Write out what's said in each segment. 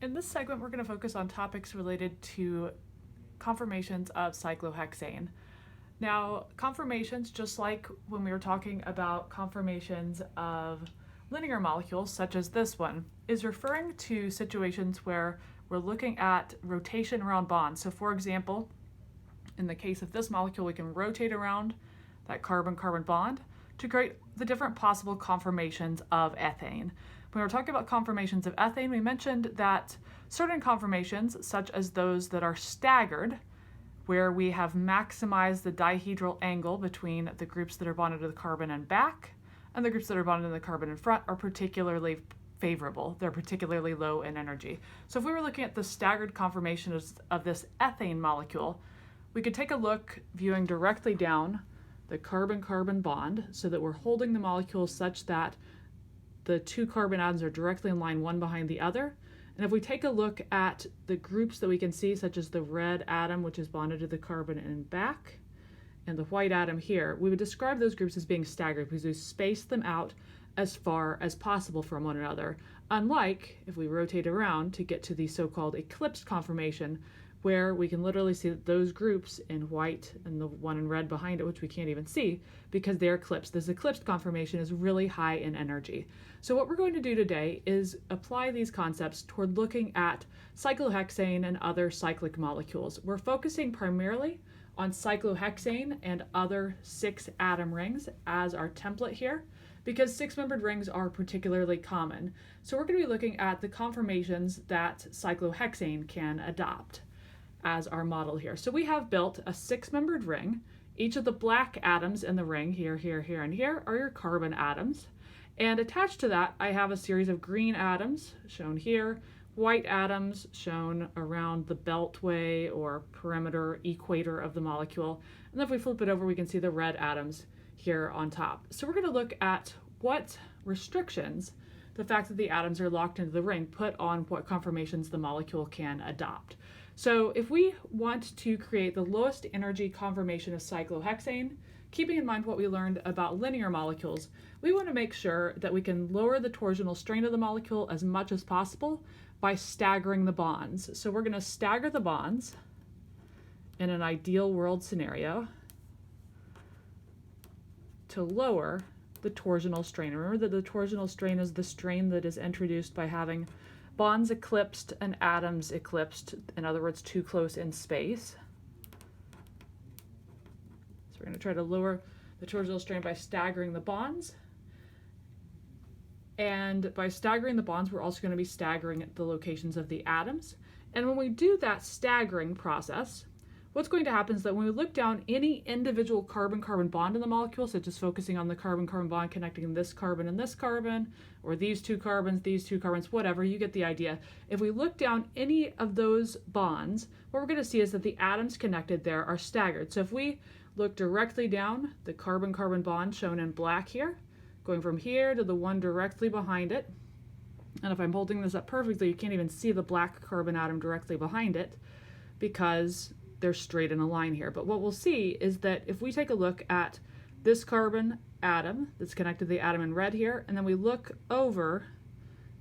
In this segment, we're going to focus on topics related to conformations of cyclohexane. Now, conformations, just like when we were talking about conformations of linear molecules, such as this one, is referring to situations where we're looking at rotation around bonds. So for example, in the case of this molecule, we can rotate around that carbon-carbon bond to create the different possible conformations of ethane. When we were talking about conformations of ethane, we mentioned that certain conformations, such as those that are staggered, where we have maximized the dihedral angle between the groups that are bonded to the carbon and back and the groups that are bonded to the carbon in front, are particularly favorable. They're particularly low in energy. So if we were looking at the staggered conformation of this ethane molecule, we could take a look viewing directly down the carbon-carbon bond so that we're holding the molecule such that the two carbon atoms are directly in line one behind the other. And if we take a look at the groups that we can see, such as the red atom, which is bonded to the carbon and back, and the white atom here, we would describe those groups as being staggered because we space them out as far as possible from one another. Unlike if we rotate around to get to the so-called eclipsed conformation, where we can literally see that those groups in white and the one in red behind it, which we can't even see because they're eclipsed. This eclipsed conformation is really high in energy. So what we're going to do today is apply these concepts toward looking at cyclohexane and other cyclic molecules. We're focusing primarily on cyclohexane and other 6-atom rings as our template here, because 6-membered rings are particularly common. So we're going to be looking at the conformations that cyclohexane can adopt as our model here. So we have built a 6-membered ring. Each of the black atoms in the ring, here, here, here, and here, are your carbon atoms. And attached to that, I have a series of green atoms, shown here, white atoms, shown around the beltway or perimeter equator of the molecule. And then if we flip it over, we can see the red atoms here on top. So we're going to look at what restrictions the fact that the atoms are locked into the ring put on what conformations the molecule can adopt. So if we want to create the lowest energy conformation of cyclohexane, keeping in mind what we learned about linear molecules, we want to make sure that we can lower the torsional strain of the molecule as much as possible by staggering the bonds. So we're going to stagger the bonds in an ideal world scenario to lower the torsional strain. Remember that the torsional strain is the strain that is introduced by having bonds eclipsed and atoms eclipsed, in other words, too close in space. So we're going to try to lower the torsional strain by staggering the bonds. And by staggering the bonds, we're also going to be staggering the locations of the atoms. And when we do that staggering process, what's going to happen is that when we look down any individual carbon-carbon bond in the molecule, such as focusing on the carbon-carbon bond connecting this carbon and this carbon, or these two carbons, whatever, you get the idea. If we look down any of those bonds, what we're going to see is that the atoms connected there are staggered. So if we look directly down the carbon-carbon bond shown in black here, going from here to the one directly behind it, and if I'm holding this up perfectly, you can't even see the black carbon atom directly behind it because they're straight in a line here. But what we'll see is that if we take a look at this carbon atom that's connected to the atom in red here, and then we look over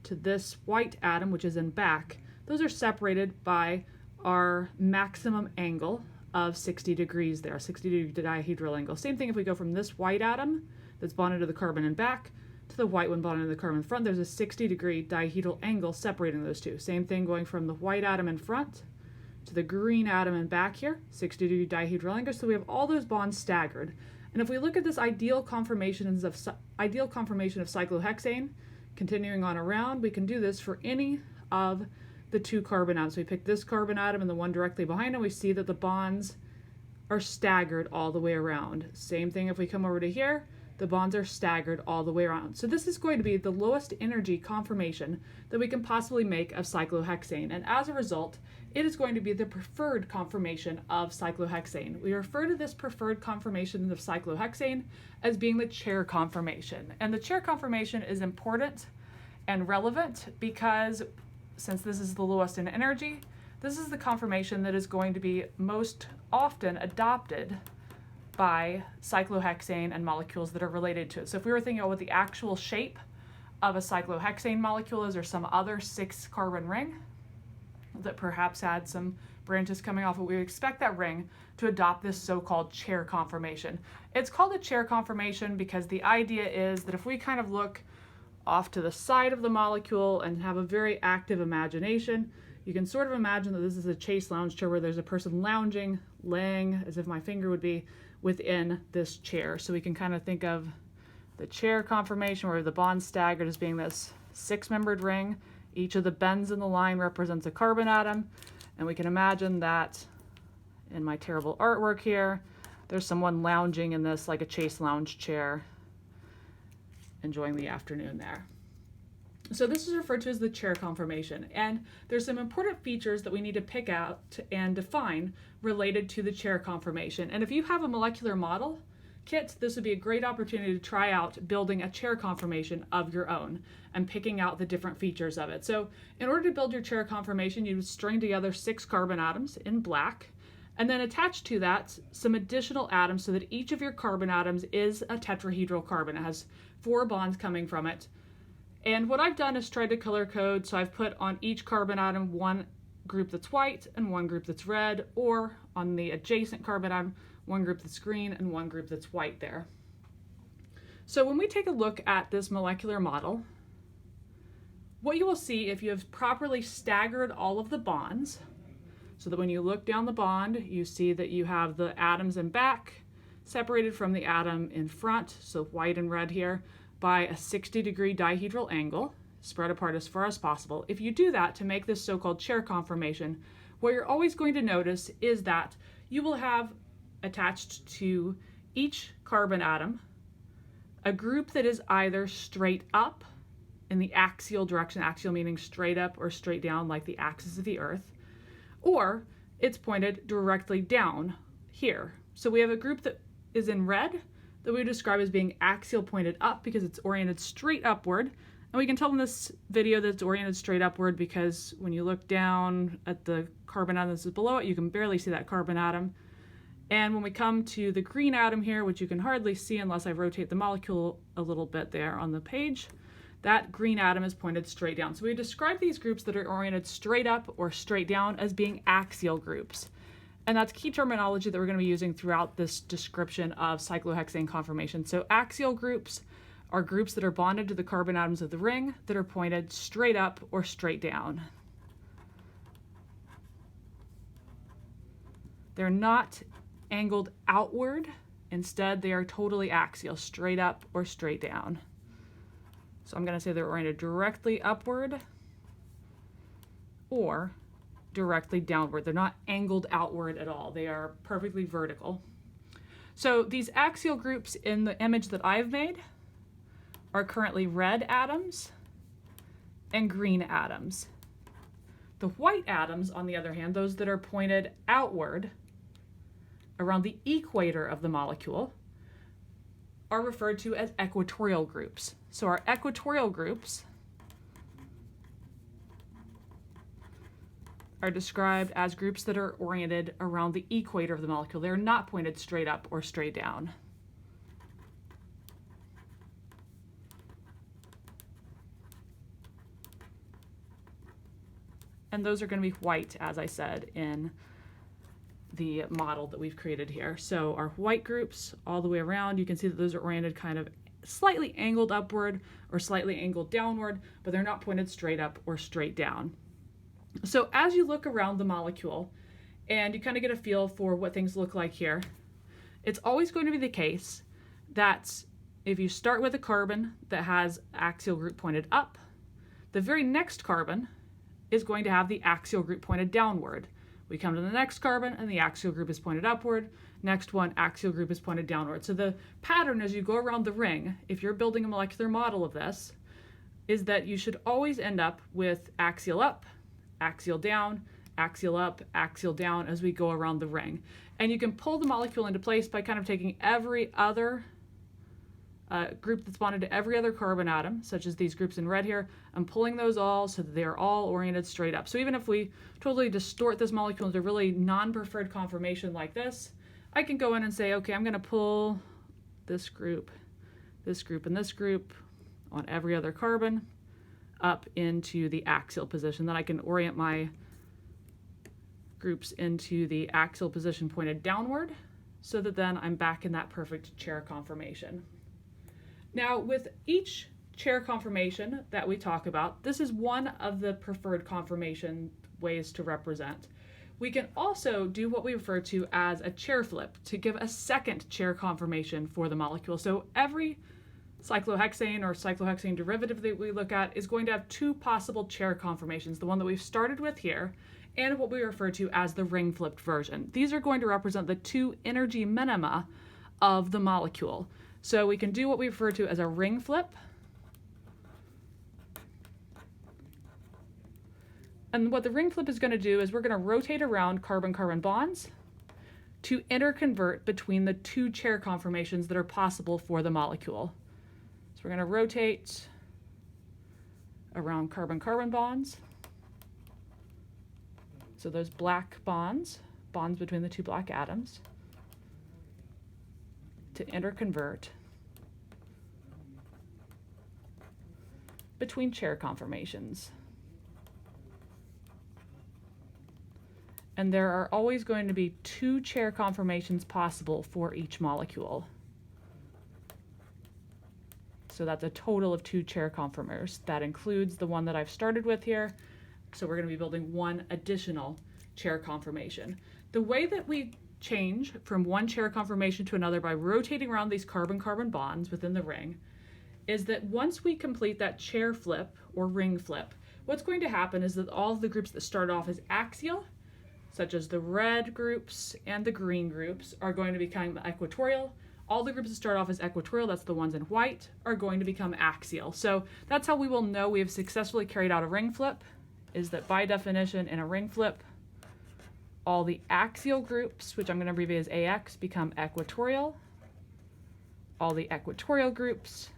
to this white atom, which is in back, those are separated by our maximum angle of 60 degrees there, 60 degree dihedral angle. Same thing if we go from this white atom that's bonded to the carbon in back to the white one bonded to the carbon in front, there's a 60 degree dihedral angle separating those two. Same thing going from the white atom in front to the green atom in back here, 60 degree dihedral angle. So we have all those bonds staggered. And if we look at this ideal conformation of cyclohexane, continuing on around, we can do this for any of the two carbon atoms. We pick this carbon atom and the one directly behind it, we see that the bonds are staggered all the way around. Same thing if we come over to here, the bonds are staggered all the way around. So this is going to be the lowest energy conformation that we can possibly make of cyclohexane. And as a result, it is going to be the preferred conformation of cyclohexane. We refer to this preferred conformation of cyclohexane as being the chair conformation. And the chair conformation is important and relevant because since this is the lowest in energy, this is the conformation that is going to be most often adopted by cyclohexane and molecules that are related to it. So if we were thinking about what the actual shape of a cyclohexane molecule is or some other 6-carbon ring, that perhaps had some branches coming off, but we expect that ring to adopt this so-called chair conformation. It's called a chair conformation because the idea is that if we kind of look off to the side of the molecule and have a very active imagination, you can sort of imagine that this is a chaise lounge chair where there's a person lounging, laying, as if my finger would be, within this chair. So we can kind of think of the chair conformation where the bond's staggered as being this 6-membered ring. Each of the bends in the line represents a carbon atom. And we can imagine that in my terrible artwork here, there's someone lounging in this like a chaise lounge chair, enjoying the afternoon there. So this is referred to as the chair conformation. And there's some important features that we need to pick out and define related to the chair conformation. And if you have a molecular model kit, this would be a great opportunity to try out building a chair conformation of your own and picking out the different features of it. So in order to build your chair conformation, you would string together 6 carbon atoms in black, and then attach to that some additional atoms so that each of your carbon atoms is a tetrahedral carbon. It has 4 bonds coming from it. And what I've done is tried to color code, so I've put on each carbon atom one group that's white and one group that's red, or on the adjacent carbon atom, one group that's green and one group that's white there. So when we take a look at this molecular model, what you will see if you have properly staggered all of the bonds, so that when you look down the bond, you see that you have the atoms in back separated from the atom in front, so white and red here, by a 60-degree dihedral angle, spread apart as far as possible. If you do that to make this so-called chair conformation, what you're always going to notice is that you will have attached to each carbon atom a group that is either straight up in the axial direction, axial meaning straight up or straight down like the axis of the Earth, or it's pointed directly down here. So we have a group that is in red that we describe as being axial pointed up because it's oriented straight upward. And we can tell in this video that it's oriented straight upward because when you look down at the carbon atom that's below it, you can barely see that carbon atom. And when we come to the green atom here, which you can hardly see unless I rotate the molecule a little bit there on the page, that green atom is pointed straight down. So we describe these groups that are oriented straight up or straight down as being axial groups. And that's key terminology that we're going to be using throughout this description of cyclohexane conformation. So axial groups are groups that are bonded to the carbon atoms of the ring that are pointed straight up or straight down. They're not angled outward. Instead, they are totally axial, straight up or straight down. So I'm going to say they're oriented directly upward or directly downward. They're not angled outward at all. They are perfectly vertical. So these axial groups in the image that I've made are currently red atoms and green atoms. The white atoms, on the other hand, those that are pointed outward around the equator of the molecule, are referred to as equatorial groups. So our equatorial groups are described as groups that are oriented around the equator of the molecule. They're not pointed straight up or straight down. And those are going to be white, as I said, in the model that we've created here. So our white groups all the way around, you can see that those are oriented kind of slightly angled upward or slightly angled downward, but they're not pointed straight up or straight down. So as you look around the molecule and you kind of get a feel for what things look like here, it's always going to be the case that if you start with a carbon that has axial group pointed up, the very next carbon is going to have the axial group pointed downward. We come to the next carbon and the axial group is pointed upward. Next one, axial group is pointed downward. So the pattern as you go around the ring, if you're building a molecular model of this, is that you should always end up with axial up, axial down, axial up, axial down as we go around the ring. And you can pull the molecule into place by kind of taking every other group that's bonded to every other carbon atom, such as these groups in red here, and pulling those all so that they're all oriented straight up. So even if we totally distort this molecule into a really non-preferred conformation like this, I can go in and say, okay, I'm going to pull this group, and this group on every other carbon up into the axial position. Then I can orient my groups into the axial position pointed downward, so that then I'm back in that perfect chair conformation. Now, with each chair conformation that we talk about, this is one of the preferred conformation ways to represent. We can also do what we refer to as a chair flip to give a second chair conformation for the molecule. So every cyclohexane or cyclohexane derivative that we look at is going to have two possible chair conformations, the one that we've started with here and what we refer to as the ring flipped version. These are going to represent the two energy minima of the molecule. So we can do what we refer to as a ring flip. And what the ring flip is going to do is we're going to rotate around carbon-carbon bonds to interconvert between the two chair conformations that are possible for the molecule. So we're going to rotate around carbon-carbon bonds. So those black bonds between the two black atoms, to interconvert between chair conformations. And there are always going to be two chair conformations possible for each molecule. So that's a total of two chair conformers. That includes the one that I've started with here. So we're going to be building one additional chair conformation. The way that we change from one chair conformation to another by rotating around these carbon-carbon bonds within the ring is that once we complete that chair flip or ring flip, what's going to happen is that all of the groups that start off as axial, such as the red groups and the green groups, are going to become equatorial. All the groups that start off as equatorial, that's the ones in white, are going to become axial. So that's how we will know we have successfully carried out a ring flip, is that by definition in a ring flip, all the axial groups, which I'm going to abbreviate as AX, become equatorial. All the equatorial groups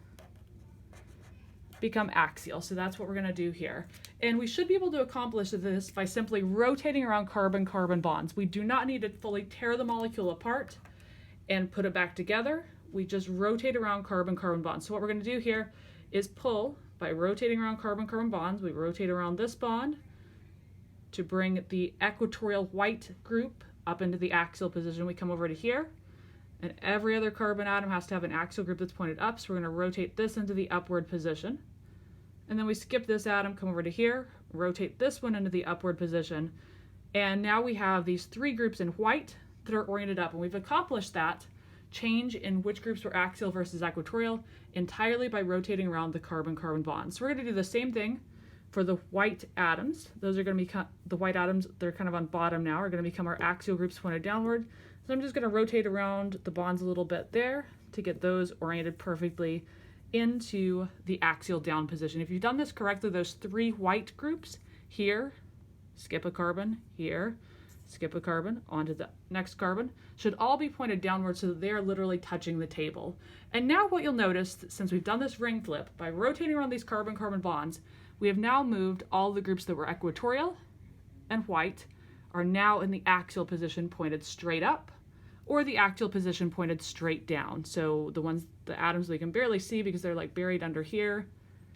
become axial. So that's what we're going to do here. And we should be able to accomplish this by simply rotating around carbon-carbon bonds. We do not need to fully tear the molecule apart and put it back together. We just rotate around carbon-carbon bonds. So what we're going to do here is pull by rotating around carbon-carbon bonds. We rotate around this bond to bring the equatorial white group up into the axial position. We come over to here, and every other carbon atom has to have an axial group that's pointed up, so we're going to rotate this into the upward position. And then we skip this atom, come over to here, rotate this one into the upward position, and now we have these three groups in white that are oriented up, and we've accomplished that change in which groups were axial versus equatorial entirely by rotating around the carbon-carbon bonds. So we're going to do the same thing for the white atoms. Those are going to become, the white atoms, they're kind of on bottom now, are going to become our axial groups pointed downward. So I'm just going to rotate around the bonds a little bit there to get those oriented perfectly into the axial down position. If you've done this correctly, those three white groups here, skip a carbon, here, skip a carbon, onto the next carbon, should all be pointed downward so that they are literally touching the table. And now what you'll notice, since we've done this ring flip, by rotating around these carbon-carbon bonds, we have now moved all the groups that were equatorial and white are now in the axial position pointed straight up, or the axial position pointed straight down. So the atoms we can barely see because they're like buried under here,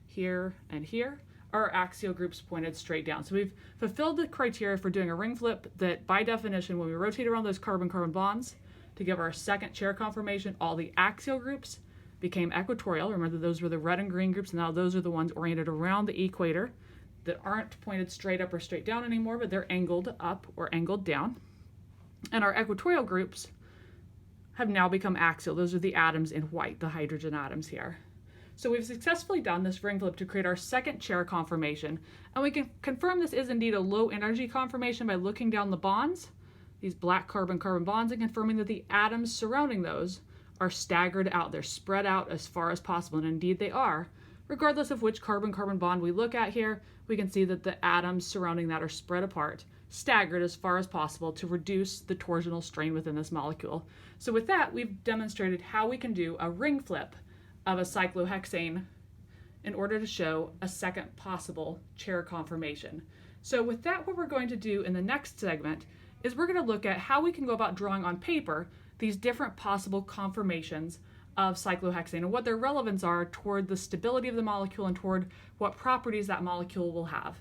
here, and here, are axial groups pointed straight down. So we've fulfilled the criteria for doing a ring flip that by definition, when we rotate around those carbon-carbon bonds to give our second chair conformation, all the axial groups became equatorial. Remember that those were the red and green groups, and now those are the ones oriented around the equator that aren't pointed straight up or straight down anymore, but they're angled up or angled down. And our equatorial groups have now become axial. Those are the atoms in white, the hydrogen atoms here. So we've successfully done this ring flip to create our second chair conformation, and we can confirm this is indeed a low energy conformation by looking down the bonds, these black carbon-carbon bonds, and confirming that the atoms surrounding those are staggered out. They're spread out as far as possible, and indeed they are. Regardless of which carbon-carbon bond we look at here, we can see that the atoms surrounding that are spread apart, staggered as far as possible to reduce the torsional strain within this molecule. So with that, we've demonstrated how we can do a ring flip of a cyclohexane in order to show a second possible chair conformation. So with that, what we're going to do in the next segment is we're going to look at how we can go about drawing on paper these different possible conformations of cyclohexane and what their relevance are toward the stability of the molecule and toward what properties that molecule will have.